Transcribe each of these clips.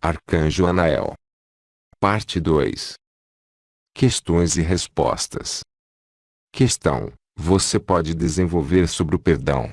Arcanjo Anael. Parte 2. Questões e respostas. Questão: você pode desenvolver sobre o perdão?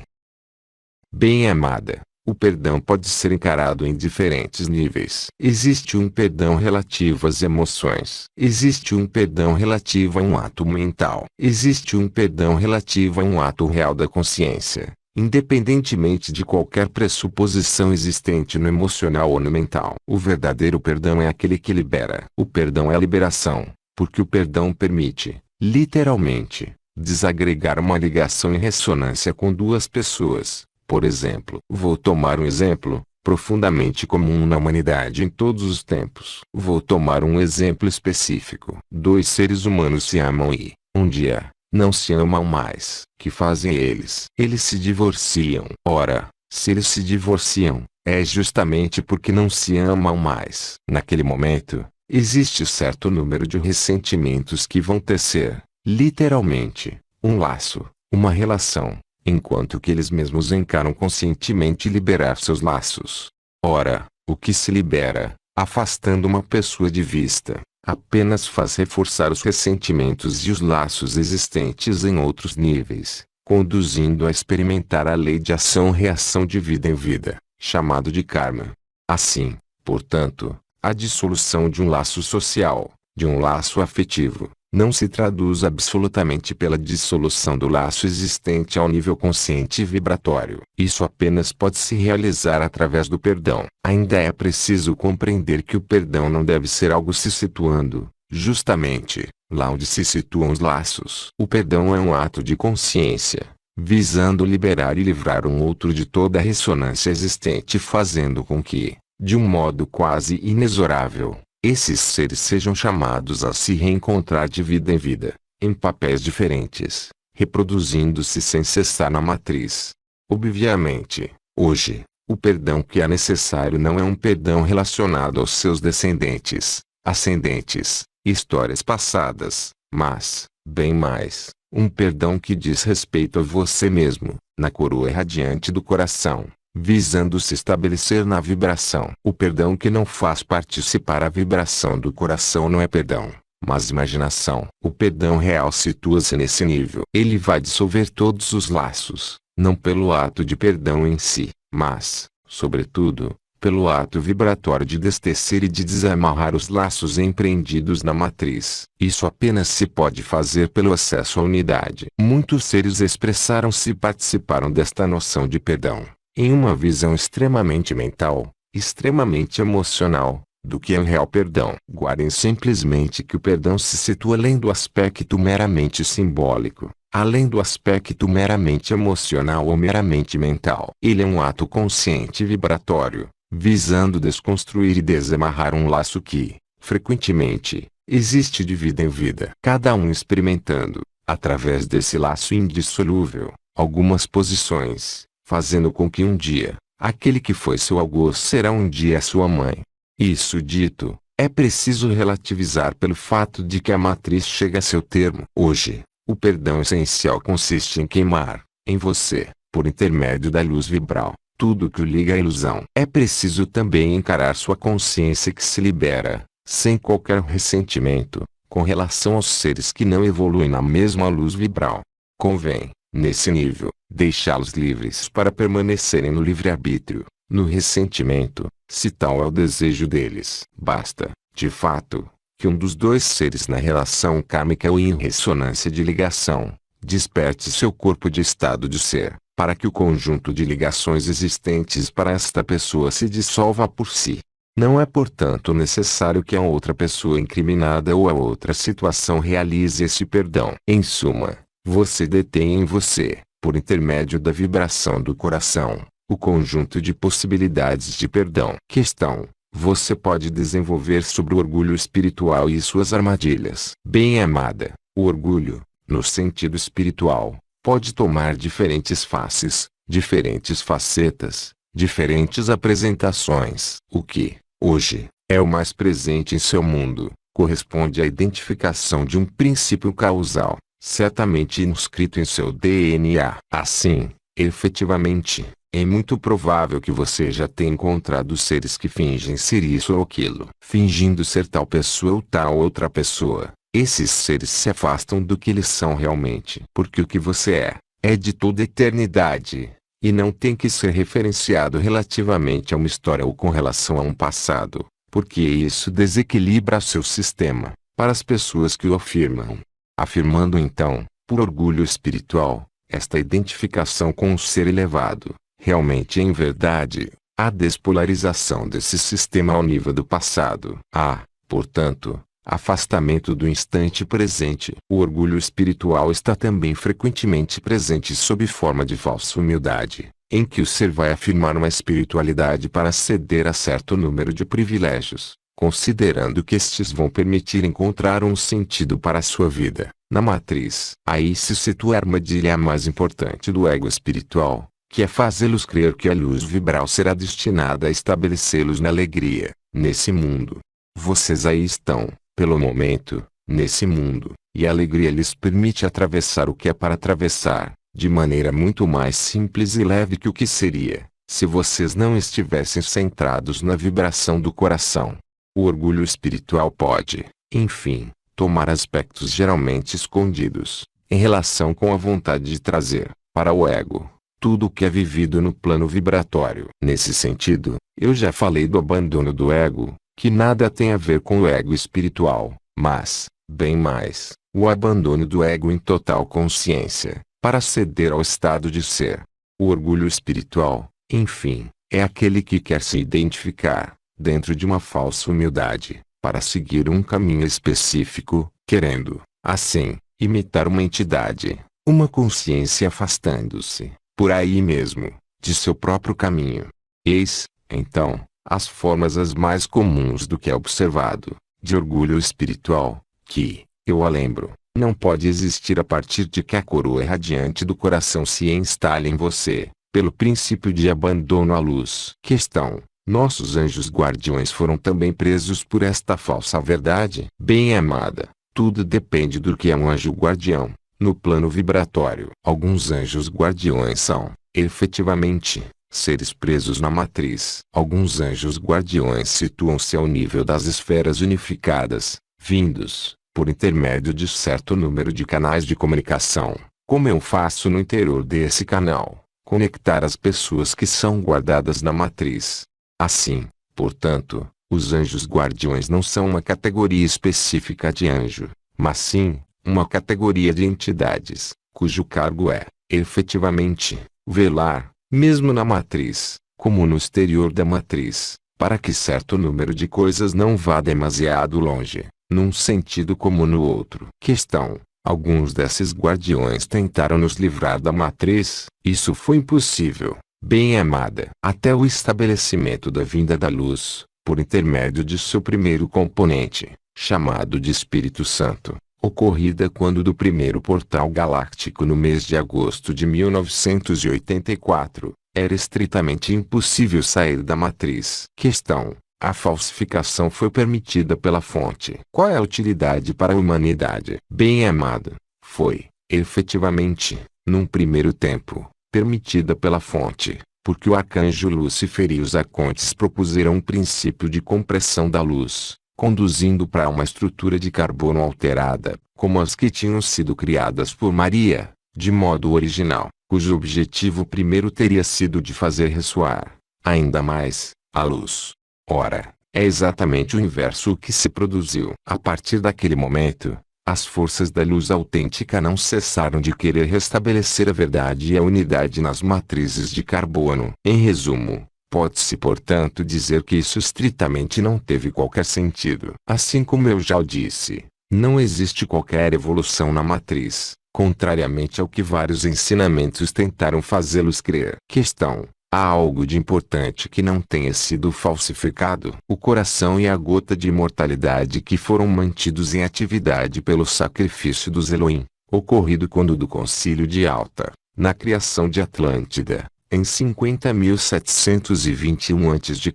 Bem-amada, o perdão pode ser encarado em diferentes níveis. Existe um perdão relativo às emoções. Existe um perdão relativo a um ato mental. Existe um perdão relativo a um ato real da consciência. Independentemente de qualquer pressuposição existente no emocional ou no mental, o verdadeiro perdão é aquele que libera. O perdão é a liberação, porque o perdão permite, literalmente, desagregar uma ligação em ressonância com duas pessoas. Por exemplo, vou tomar um exemplo, profundamente comum na humanidade em todos os tempos. Vou tomar um exemplo específico. Dois seres humanos se amam e, um dia, não se amam mais. Que fazem eles? Eles se divorciam. Ora, se eles se divorciam, é justamente porque não se amam mais. Naquele momento, existe certo número de ressentimentos que vão tecer, literalmente, um laço, uma relação, enquanto que eles mesmos encaram conscientemente liberar seus laços. Ora, o que se libera, afastando uma pessoa de vista, apenas faz reforçar os ressentimentos e os laços existentes em outros níveis, conduzindo a experimentar a lei de ação-reação de vida em vida, chamado de karma. Assim, portanto, a dissolução de um laço social, de um laço afetivo, não se traduz absolutamente pela dissolução do laço existente ao nível consciente e vibratório. Isso apenas pode se realizar através do perdão. Ainda é preciso compreender que o perdão não deve ser algo se situando, justamente, lá onde se situam os laços. O perdão é um ato de consciência, visando liberar e livrar um outro de toda a ressonância existente, fazendo com que, de um modo quase inexorável, esses seres sejam chamados a se reencontrar de vida em vida, em papéis diferentes, reproduzindo-se sem cessar na matriz. Obviamente, hoje, o perdão que é necessário não é um perdão relacionado aos seus descendentes, ascendentes, histórias passadas, mas, bem mais, um perdão que diz respeito a você mesmo, na coroa radiante do coração, visando se estabelecer na vibração. O perdão que não faz participar a vibração do coração não é perdão, mas imaginação. O perdão real situa-se nesse nível. Ele vai dissolver todos os laços, não pelo ato de perdão em si, mas, sobretudo, pelo ato vibratório de destecer e de desamarrar os laços empreendidos na matriz. Isso apenas se pode fazer pelo acesso à unidade. Muitos seres expressaram-se e participaram desta noção de perdão, em uma visão extremamente mental, extremamente emocional, do que é o real perdão. Guardem simplesmente que o perdão se situa além do aspecto meramente simbólico, além do aspecto meramente emocional ou meramente mental. Ele é um ato consciente e vibratório, visando desconstruir e desamarrar um laço que, frequentemente, existe de vida em vida. Cada um experimentando, através desse laço indissolúvel, algumas posições, fazendo com que um dia, aquele que foi seu algoz será um dia sua mãe. Isso dito, é preciso relativizar pelo fato de que a matriz chega a seu termo. Hoje, o perdão essencial consiste em queimar, em você, por intermédio da luz vibral, tudo que o liga à ilusão. É preciso também encarar sua consciência que se libera, sem qualquer ressentimento, com relação aos seres que não evoluem na mesma luz vibral. Convém, nesse nível, deixá-los livres para permanecerem no livre-arbítrio, no ressentimento, se tal é o desejo deles. Basta, de fato, que um dos dois seres na relação kármica ou em ressonância de ligação, desperte seu corpo de estado de ser, para que o conjunto de ligações existentes para esta pessoa se dissolva por si. Não é portanto necessário que a outra pessoa incriminada ou a outra situação realize esse perdão. Em suma, você detém em você, por intermédio da vibração do coração, o conjunto de possibilidades de perdão. Questão: você pode desenvolver sobre o orgulho espiritual e suas armadilhas. Bem-amada, o orgulho, no sentido espiritual, pode tomar diferentes faces, diferentes facetas, diferentes apresentações. O que, hoje, é o mais presente em seu mundo, corresponde à identificação de um princípio causal, certamente inscrito em seu DNA. Assim, efetivamente, É muito provável que você já tenha encontrado seres que fingem ser isso ou aquilo, fingindo ser tal pessoa ou tal outra pessoa. Esses seres se afastam do que eles são realmente. Porque o que você é de toda eternidade, e não tem que ser referenciado relativamente a uma história ou com relação a um passado, porque isso desequilibra seu sistema, para as pessoas que o afirmam. Afirmando então, por orgulho espiritual, esta identificação com o ser elevado, realmente em verdade, a despolarização desse sistema ao nível do passado. Há, portanto, afastamento do instante presente. O orgulho espiritual está também frequentemente presente sob forma de falsa humildade, em que o ser vai afirmar uma espiritualidade para ceder a certo número de privilégios, considerando que estes vão permitir encontrar um sentido para a sua vida, na matriz. Aí se situa a armadilha mais importante do ego espiritual, que é fazê-los crer que a luz vibral será destinada a estabelecê-los na alegria, nesse mundo. Vocês aí estão, pelo momento, nesse mundo, e a alegria lhes permite atravessar o que é para atravessar, de maneira muito mais simples e leve que o que seria, se vocês não estivessem centrados na vibração do coração. O orgulho espiritual pode, enfim, tomar aspectos geralmente escondidos, em relação com a vontade de trazer, para o ego, tudo o que é vivido no plano vibratório. Nesse sentido, eu já falei do abandono do ego, que nada tem a ver com o ego espiritual, mas, bem mais, o abandono do ego em total consciência, para ceder ao estado de ser. O orgulho espiritual, enfim, é aquele que quer se identificar, dentro de uma falsa humildade, para seguir um caminho específico, querendo, assim, imitar uma entidade, uma consciência afastando-se, por aí mesmo, de seu próprio caminho. Eis, então, as formas as mais comuns do que é observado, de orgulho espiritual, que, eu a lembro, não pode existir a partir de que a coroa radiante do coração se instale em você, pelo princípio de abandono à luz. Questão: nossos anjos guardiões foram também presos por esta falsa verdade? Bem-amada, tudo depende do que é um anjo guardião, no plano vibratório. Alguns anjos guardiões são, efetivamente, seres presos na matriz. Alguns anjos guardiões situam-se ao nível das esferas unificadas, vindos, por intermédio de certo número de canais de comunicação. Como eu faço no interior desse canal? Conectar as pessoas que são guardadas na matriz. Assim, portanto, os anjos guardiões não são uma categoria específica de anjo, mas sim, uma categoria de entidades, cujo cargo é, efetivamente, velar, mesmo na matriz, como no exterior da matriz, para que certo número de coisas não vá demasiado longe, num sentido como no outro. Questão: alguns desses guardiões tentaram nos livrar da matriz. Isso foi impossível, bem-amada. Até o estabelecimento da vinda da luz, por intermédio de seu primeiro componente, chamado de Espírito Santo, ocorrida quando do primeiro portal galáctico no mês de agosto de 1984, era estritamente impossível sair da matriz. Questão: a falsificação foi permitida pela fonte. Qual é a utilidade para a humanidade? Bem-amada, foi, efetivamente, num primeiro tempo, permitida pela fonte, porque o arcanjo Lúcifer e os arcontes propuseram um princípio de compressão da luz, conduzindo para uma estrutura de carbono alterada, como as que tinham sido criadas por Maria, de modo original, cujo objetivo primeiro teria sido de fazer ressoar, ainda mais, a luz. Ora, é exatamente o inverso o que se produziu. A partir daquele momento, as forças da luz autêntica não cessaram de querer restabelecer a verdade e a unidade nas matrizes de carbono. Em resumo, pode-se portanto dizer que isso estritamente não teve qualquer sentido. Assim como eu já o disse, não existe qualquer evolução na matriz, contrariamente ao que vários ensinamentos tentaram fazê-los crer. Questão: há algo de importante que não tenha sido falsificado? O coração e a gota de imortalidade que foram mantidos em atividade pelo sacrifício dos Elohim, ocorrido quando do Concílio de Alta, na criação de Atlântida, em 50.721 a.C.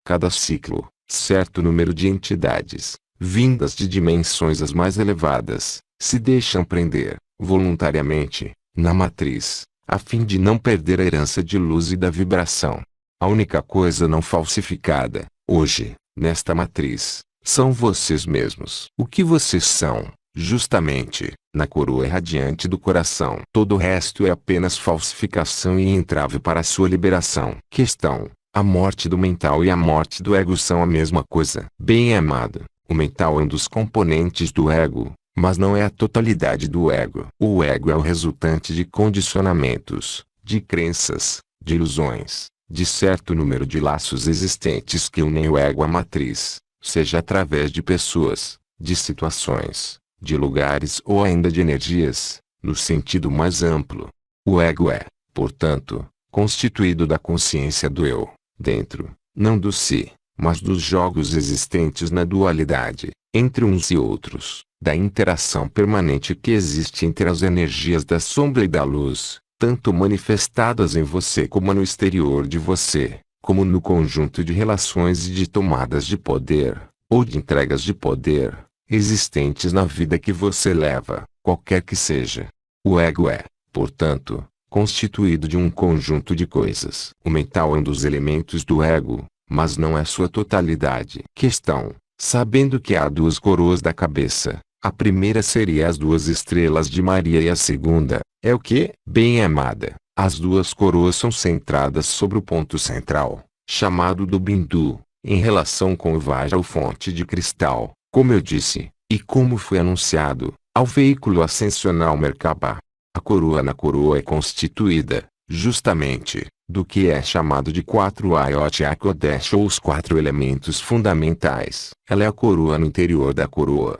Cada ciclo, certo número de entidades, vindas de dimensões as mais elevadas, se deixam prender, voluntariamente, na matriz, a fim de não perder a herança de luz e da vibração. A única coisa não falsificada, hoje, nesta matriz, são vocês mesmos. O que vocês são, justamente, na coroa radiante do coração. Todo o resto é apenas falsificação e entrave para a sua liberação. Questão: a morte do mental e a morte do ego são a mesma coisa. Bem-amado, o mental é um dos componentes do ego, mas não é a totalidade do ego. O ego é o resultante de condicionamentos, de crenças, de ilusões, de certo número de laços existentes que unem o ego à matriz, seja através de pessoas, de situações, de lugares ou ainda de energias, no sentido mais amplo. O ego é, portanto, constituído da consciência do eu, dentro, não do si, mas dos jogos existentes na dualidade, entre uns e outros, da interação permanente que existe entre as energias da sombra e da luz, tanto manifestadas em você como no exterior de você, como no conjunto de relações e de tomadas de poder, ou de entregas de poder, existentes na vida que você leva, qualquer que seja. O ego é, portanto, constituído de um conjunto de coisas. O mental é um dos elementos do ego, mas não é sua totalidade. Questão: sabendo que há duas coroas da cabeça, a primeira seria as duas estrelas de Maria e a segunda, é o que? Bem-amada, as duas coroas são centradas sobre o ponto central, chamado do Bindu, em relação com o Vajra ou fonte de cristal, como eu disse, e como foi anunciado, ao veículo ascensional Merkaba. A coroa na coroa é constituída, justamente, do que é chamado de 4 Ayot Akodesh ou os 4 elementos fundamentais. Ela é a coroa no interior da coroa.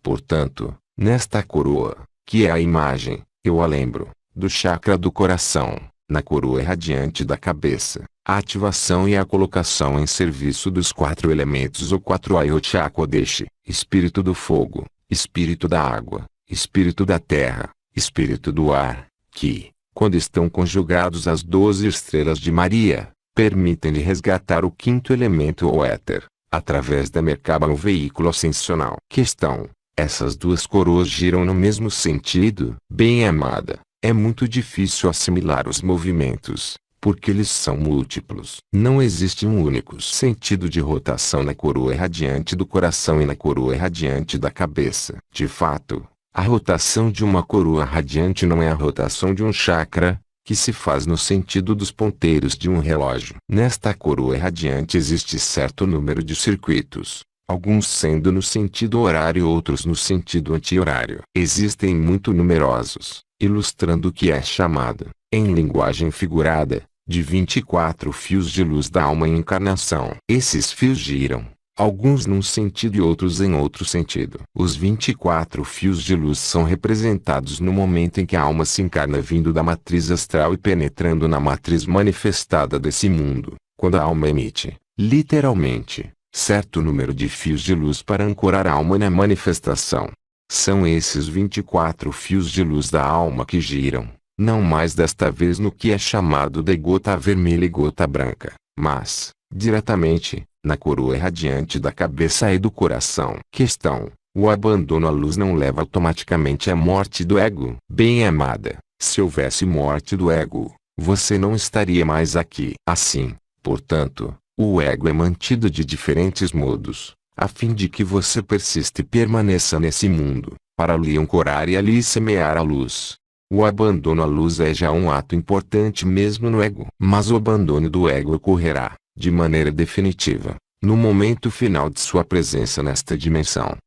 Portanto, nesta coroa, que é a imagem, eu a lembro, do chakra do coração, na coroa radiante da cabeça, a ativação e a colocação em serviço dos 4 elementos ou 4 Ayot Akodesh, espírito do fogo, espírito da água, espírito da terra, espírito do ar, que, quando estão conjugados às 12 estrelas de Maria, permitem-lhe resgatar o 5º elemento ou éter, através da Merkaba o veículo ascensional. Questão: essas duas coroas giram no mesmo sentido? Bem-amada, é muito difícil assimilar os movimentos, porque eles são múltiplos. Não existe um único sentido de rotação na coroa radiante do coração e na coroa radiante da cabeça. De fato, a rotação de uma coroa radiante não é a rotação de um chakra, que se faz no sentido dos ponteiros de um relógio. Nesta coroa radiante existe certo número de circuitos, alguns sendo no sentido horário e outros no sentido anti-horário. Existem muito numerosos, ilustrando o que é chamado, em linguagem figurada, de 24 fios de luz da alma em encarnação. Esses fios giram, alguns num sentido e outros em outro sentido. Os 24 fios de luz são representados no momento em que a alma se encarna vindo da matriz astral e penetrando na matriz manifestada desse mundo, quando a alma emite, literalmente, certo número de fios de luz para ancorar a alma na manifestação. São esses 24 fios de luz da alma que giram, não mais desta vez no que é chamado de gota vermelha e gota branca, mas, diretamente, na coroa radiante da cabeça e do coração. Questão: o abandono à luz não leva automaticamente à morte do ego? Bem-amada, se houvesse morte do ego, você não estaria mais aqui. Assim, portanto, o ego é mantido de diferentes modos, a fim de que você persista e permaneça nesse mundo, para lhe ancorar e ali semear a luz. O abandono à luz é já um ato importante mesmo no ego. Mas o abandono do ego ocorrerá, de maneira definitiva, no momento final de sua presença nesta dimensão.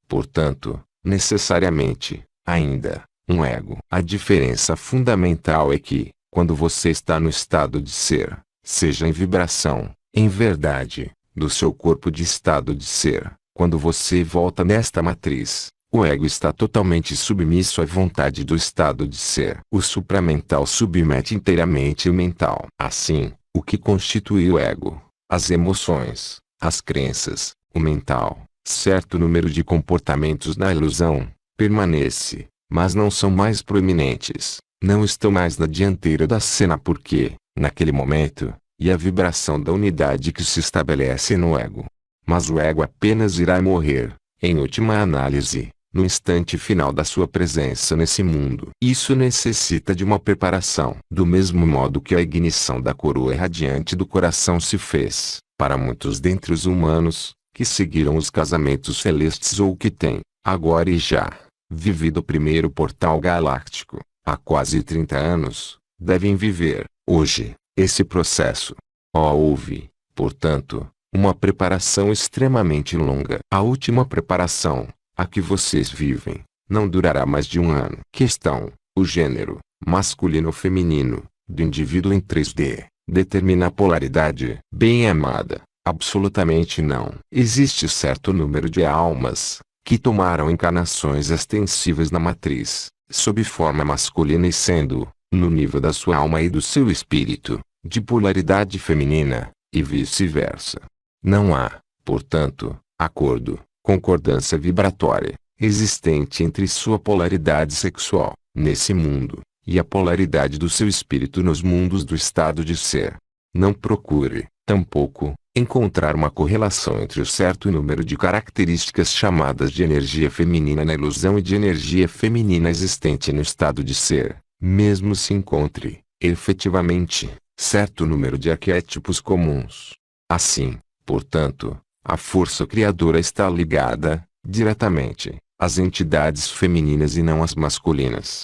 Portanto, necessariamente, ainda, um ego. A diferença fundamental é que, quando você está no estado de ser, seja em vibração, em verdade, do seu corpo de estado de ser, quando você volta nesta matriz, o ego está totalmente submisso à vontade do estado de ser. O supramental submete inteiramente o mental. Assim, o que constitui o ego, as emoções, as crenças, o mental, certo número de comportamentos na ilusão, permanece, mas não são mais proeminentes, não estão mais na dianteira da cena porque, naquele momento, e a vibração da unidade que se estabelece no ego. Mas o ego apenas irá morrer, em última análise, no instante final da sua presença nesse mundo. Isso necessita de uma preparação. Do mesmo modo que a ignição da coroa radiante do coração se fez, para muitos dentre os humanos, que seguiram os casamentos celestes ou que têm, agora e já, vivido o primeiro portal galáctico, há quase 30 anos, devem viver, hoje, esse processo. Houve, portanto, uma preparação extremamente longa. A última preparação, a que vocês vivem, não durará mais de um ano. Questão: o gênero, masculino ou feminino, do indivíduo em 3D, determina a polaridade. Bem-amada, absolutamente não. Existe certo número de almas, que tomaram encarnações extensivas na matriz, sob forma masculina e sendo, no nível da sua alma e do seu espírito, de polaridade feminina, e vice-versa. Não há, portanto, acordo, concordância vibratória, existente entre sua polaridade sexual, nesse mundo, e a polaridade do seu espírito nos mundos do estado de ser. Não procure, tampouco, encontrar uma correlação entre o certo número de características chamadas de energia feminina na ilusão e de energia feminina existente no estado de ser, mesmo se encontre, efetivamente, certo número de arquétipos comuns. Assim, portanto, a força criadora está ligada, diretamente, às entidades femininas e não às masculinas.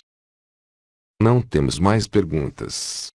Não temos mais perguntas.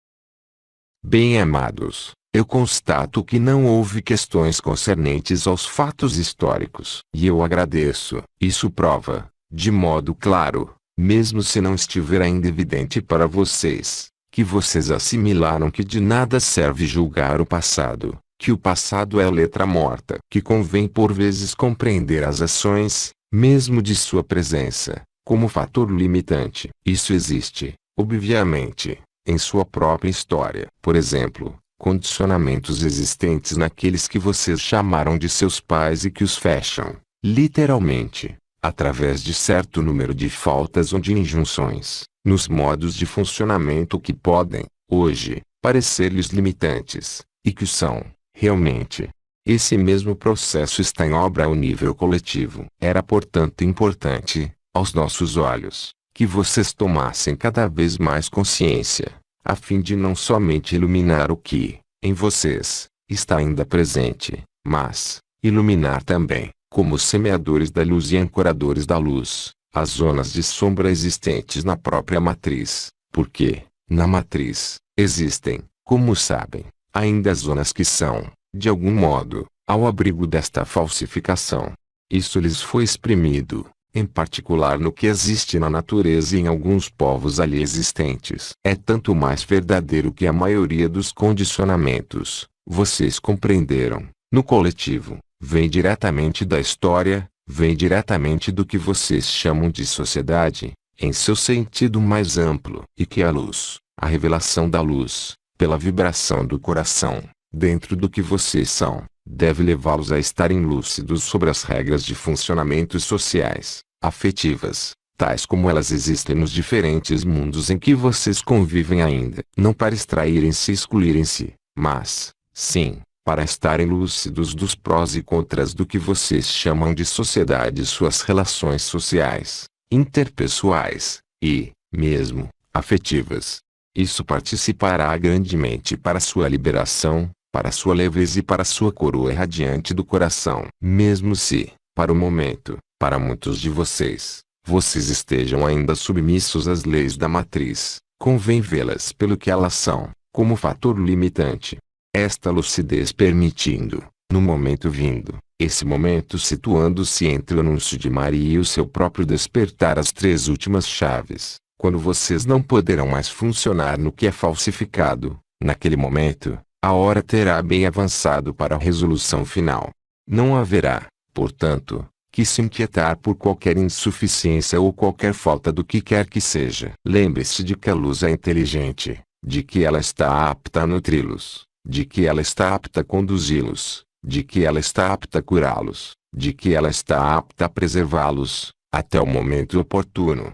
Bem-amados, eu constato que não houve questões concernentes aos fatos históricos. E eu agradeço. Isso prova, de modo claro, mesmo se não estiver ainda evidente para vocês, que vocês assimilaram que de nada serve julgar o passado, que o passado é letra morta, que convém por vezes compreender as ações, mesmo de sua presença, como fator limitante. Isso existe, obviamente, em sua própria história. Por exemplo, condicionamentos existentes naqueles que vocês chamaram de seus pais e que os fecham, literalmente, através de certo número de faltas ou de injunções, nos modos de funcionamento que podem, hoje, parecer-lhes limitantes, e que são, realmente. Esse mesmo processo está em obra ao nível coletivo. Era portanto importante, aos nossos olhos, que vocês tomassem cada vez mais consciência, a fim de não somente iluminar o que, em vocês, está ainda presente, mas, iluminar também, como semeadores da luz e ancoradores da luz, as zonas de sombra existentes na própria matriz, porque, na matriz, existem, como sabem, ainda zonas que são, de algum modo, ao abrigo desta falsificação. Isso lhes foi exprimido, em particular no que existe na natureza e em alguns povos ali existentes. É tanto mais verdadeiro que a maioria dos condicionamentos, vocês compreenderam, no coletivo, vem diretamente da história, vem diretamente do que vocês chamam de sociedade, em seu sentido mais amplo, e que a luz, a revelação da luz, pela vibração do coração, dentro do que vocês são, deve levá-los a estarem lúcidos sobre as regras de funcionamento sociais, afetivas, tais como elas existem nos diferentes mundos em que vocês convivem ainda. Não para extraírem-se e excluírem-se, mas, sim, para estarem lúcidos dos prós e contras do que vocês chamam de sociedade e suas relações sociais, interpessoais, e, mesmo, afetivas. Isso participará grandemente para sua liberação, para sua leveza e para sua coroa radiante do coração. Mesmo se, para o momento, para muitos de vocês, vocês estejam ainda submissos às leis da matriz, convém vê-las pelo que elas são, como fator limitante. Esta lucidez permitindo, no momento vindo, esse momento situando-se entre o anúncio de Maria e o seu próprio despertar as três últimas chaves, quando vocês não poderão mais funcionar no que é falsificado, naquele momento, a hora terá bem avançado para a resolução final. Não haverá, portanto, que se inquietar por qualquer insuficiência ou qualquer falta do que quer que seja. Lembre-se de que a luz é inteligente, de que ela está apta a nutri-los, de que ela está apta a conduzi-los, de que ela está apta a curá-los, de que ela está apta a preservá-los, até o momento oportuno.